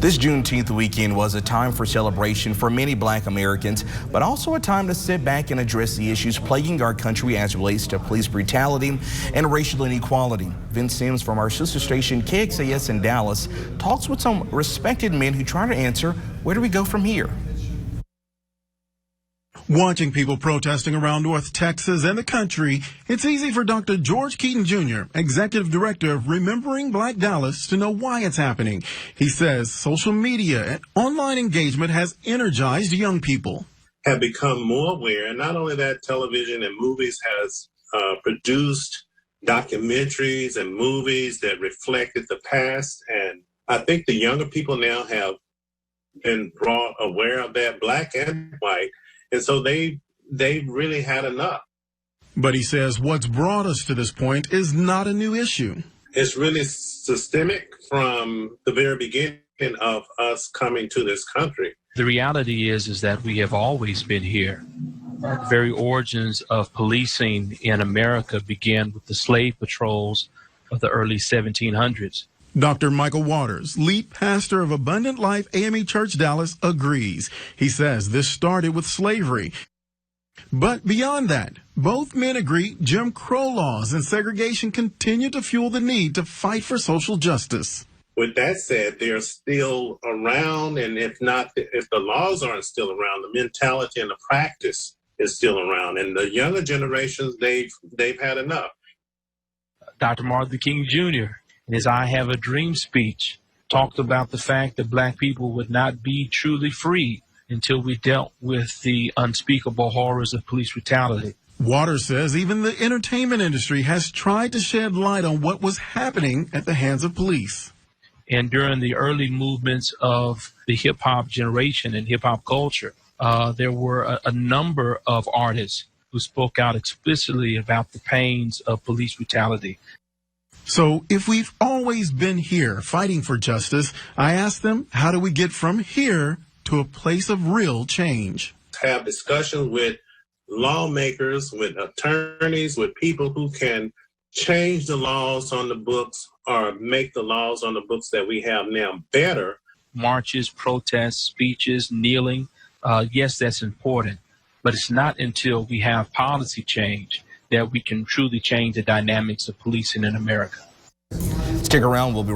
This Juneteenth weekend was a time for celebration for many Black Americans, but also a time to sit back and address the issues plaguing our country as it relates to police brutality and racial inequality. Vince Sims from our sister station KXAS in Dallas talks with some respected men who try to answer, where do we go from here? Watching people protesting around North Texas and the country, it's easy for Dr. George Keaton Jr., Executive Director of Remembering Black Dallas, to know why it's happening. He says social media and online engagement has energized young people. Have become more aware, and not only that, television and movies has produced documentaries and movies that reflected the past, and I think the younger people now have been brought aware of that, Black and white. And so they really had enough. But he says what's brought us to this point is not a new issue. It's really systemic from the very beginning of us coming to this country. The reality is that we have always been here. The very origins of policing in America began with the slave patrols of the early 1700s. Dr. Michael Waters, lead pastor of Abundant Life AME Church Dallas, agrees. He says this started with slavery. But beyond that, both men agree Jim Crow laws and segregation continue to fuel the need to fight for social justice. With that said, they're still around, and if the laws aren't still around, the mentality and the practice is still around. And the younger generations, they've had enough. Dr. Martin Luther King Jr., in his I Have a Dream speech, talked about the fact that Black people would not be truly free until we dealt with the unspeakable horrors of police brutality. Waters says even the entertainment industry has tried to shed light on what was happening at the hands of police. And during the early movements of the hip-hop generation and hip-hop culture, there were a number of artists who spoke out explicitly about the pains of police brutality. So if we've always been here fighting for justice, I ask them, how do we get from here to a place of real change? Have discussions with lawmakers, with attorneys, with people who can change the laws on the books or make the laws on the books that we have now better. Marches, protests, speeches, kneeling, yes, that's important. But it's not until we have policy change that we can truly change the dynamics of policing in America. Stick around. We'll be